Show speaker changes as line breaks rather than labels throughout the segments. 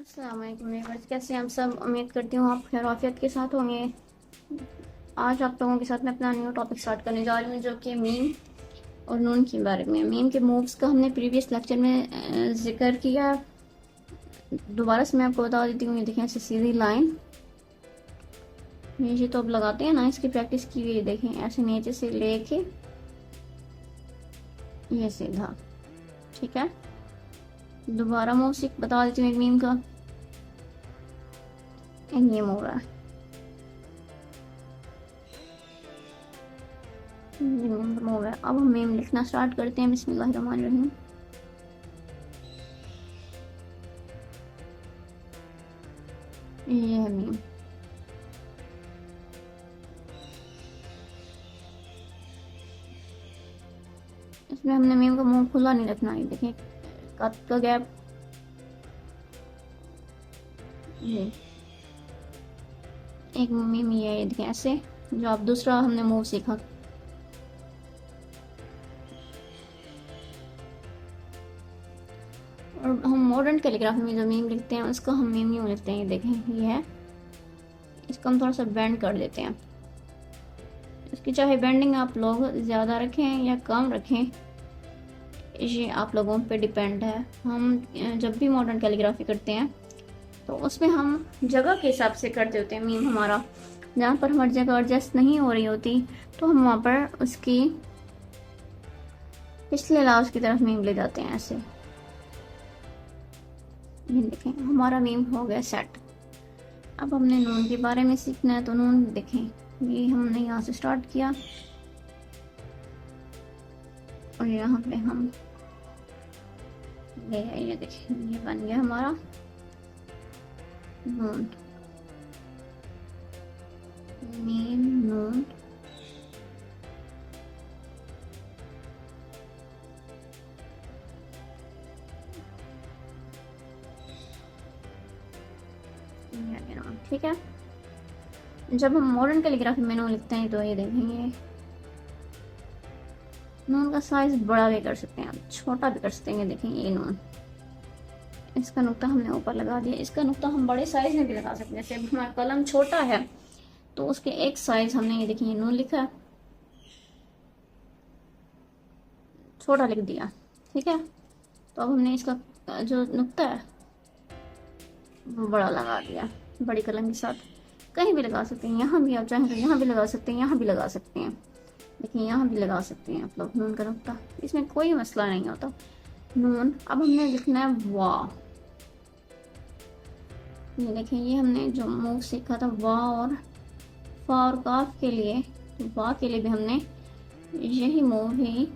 अस्सलाम वालेकुम व्यूअर्स, कैसे हैं आप सब। उम्मीद करती हूँ आप खैर आफियत के साथ होंगे। आज आप लोगों के साथ मैं अपना न्यू टॉपिक स्टार्ट करने जा रही हूँ, जो कि मीम और नून के बारे में। मीम के मूव्स का हमने प्रीवियस लेक्चर में जिक्र किया। दोबारा से मैं आपको बता देती हूँ। ये देखें, ऐसे सीधी लाइन, नीचे तो अब लगाते हैं ना, इसकी प्रैक्टिस की हुई। देखें, ऐसे नीचे से लेके ये सीधा, ठीक है। दोबारा मूव सीख बता देती हूँ एक मीम का। ये मूव है, ये मीम का मूव है। अब हम मीम लिखना स्टार्ट करते हैं। बिस्मिल्लाहिर्रहमानिर्रहीम। ये है मीम। इसमें हमने मीम का मुंह खुला नहीं रखना है। देखिए, कट का गैप, ये एक मीम ये है। देखिए ऐसे, जो आप दूसरा हमने मूव सीखा। और हम मॉडर्न कैलीग्राफी में जो मीम लिखते हैं उसको हम मीम यूँ लिखते हैं। ये देखें, ये है। इसको हम थोड़ा सा बेंड कर देते हैं। इसकी चाहे बेंडिंग आप लोग ज़्यादा रखें या कम रखें, ये आप लोगों पे डिपेंड है। हम जब भी मॉडर्न कैलीग्राफी करते हैं तो उसमें हम जगह के हिसाब से करते होते हैं मीम हमारा। जहाँ पर हमारी जगह एडजस्ट नहीं हो रही होती तो हम वहाँ पर उसकी पिछले लाउज की तरफ मीम ले जाते हैं ऐसे। ये देखें, हमारा मीम हो गया सेट। अब हमने नून के बारे में सीखना है। तो नून देखें, ये हमने यहाँ से स्टार्ट किया और यहाँ पे हम ये देखें, ये बन गया हमारा नून। मीम नून, ठीक है। जब हम मॉडर्न कैलीग्राफी में नून लिखते हैं तो ये देखेंगे, नून का साइज बड़ा भी कर सकते हैं आप, छोटा भी कर सकते हैं। देखें, ये नून, इसका नुक्ता हमने ऊपर लगा दिया। इसका नुक्ता हम बड़े साइज में भी लगा सकते हैं। जैसे हमारा कलम छोटा है तो उसके एक साइज हमने, ये देखिए, नून लिखा है, छोटा लिख दिया, ठीक है। तो अब हमने इसका जो नुक्ता है वो बड़ा लगा दिया, बड़ी कलम के साथ। कहीं भी लगा सकते हैं, यहाँ भी आप चाहें तो यहाँ भी लगा सकते हैं, यहाँ भी लगा सकते हैं। देखिए, यहाँ भी लगा सकते हैं आप लोग नून का नुक्ता, इसमें कोई मसला नहीं होता। नून, अब हमने लिखना है वाह। ये देखें, ये हमने जो मूव सीखा था वाह और फा और काफ के लिए, तो वाह के लिए भी हमने यही मूव ही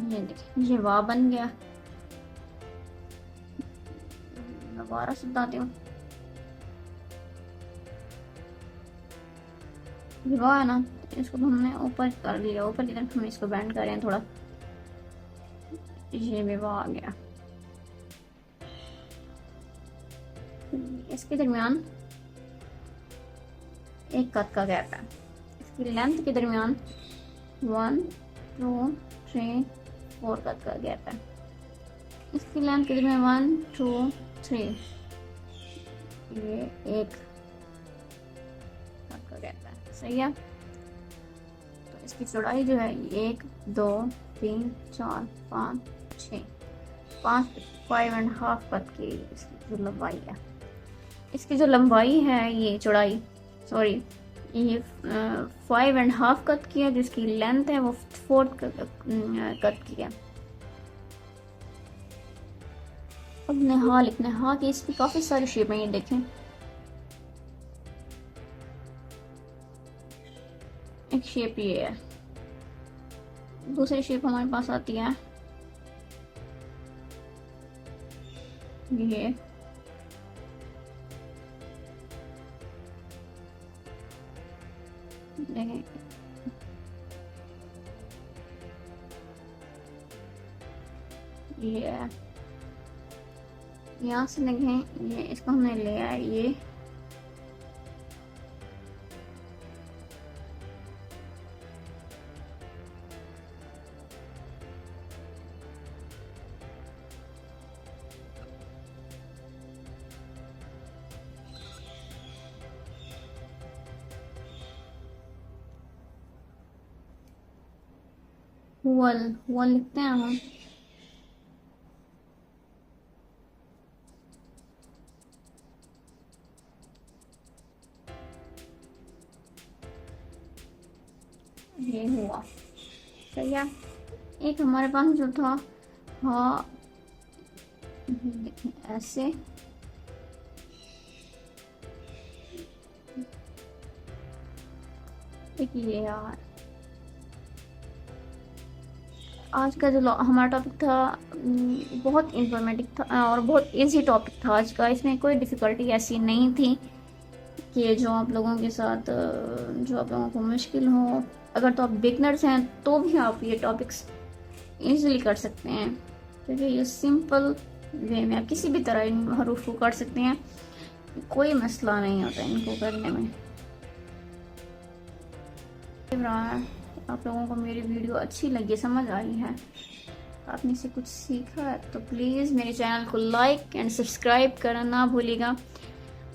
ये देखें, ये वाह बन गया। दोबारा से बताती हूँ, ये वाह है ना, इसको हमने ऊपर कर लिया, ऊपर की तरफ हम इसको बैंड कर रहे हैं थोड़ा। ये भी वाह आ गया। इसके दरमियान एक कट का गैप है। इसकी लेंथ के दरमियान 1 2 3 4 कट का गैप है। इसकी लेंथ के दरमियान 1 2 3, ये एक कट का गैप है, सही है। तो इसकी चौड़ाई जो है 1 2 3 4 5 6, 5.5 कट की इसकी जो लंबाई है। इसकी जो लंबाई है, ये चौड़ाई, सॉरी, ये 5.5 कट की है। जिसकी लेंथ है वो 4 कट की है। अब नेहा लिखना है। हाँ, की इसकी काफ़ी सारी शेप है, ये देखें। एक शेप ये है, दूसरी शेप हमारे पास आती है ये, देखें, ये है। यहाँ से देखें, ये इसको हमने लिया है, ये हुवल, हुवल लिखते हैं हम। ये हुआ सही है। एक हमारे पास जो था, हाँ ऐसे, एक ये यार। आज का जो हमारा टॉपिक था बहुत इंफॉर्मेटिव था और बहुत इजी टॉपिक था आज का। इसमें कोई डिफ़िकल्टी ऐसी नहीं थी कि जो आप लोगों के साथ जो आप लोगों को मुश्किल हो। अगर तो आप बिगनर्स हैं तो भी आप ये टॉपिक्स इजीली कर सकते हैं, क्योंकि ये सिंपल वे में आप किसी भी तरह इन हरूफ को कर सकते हैं, कोई मसला नहीं होता इनको करने में। आप लोगों को मेरी वीडियो अच्छी लगी, समझ आई है, आपने इसे कुछ सीखा है, तो प्लीज़ मेरे चैनल को लाइक एंड सब्सक्राइब करना ना भूलिएगा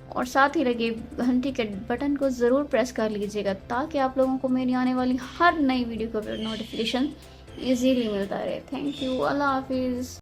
और साथ ही लगे घंटी के बटन को ज़रूर प्रेस कर लीजिएगा, ताकि आप लोगों को मेरी आने वाली हर नई वीडियो का नोटिफिकेशन इजीली मिलता रहे। थैंक यू, अल्लाह हाफिज़।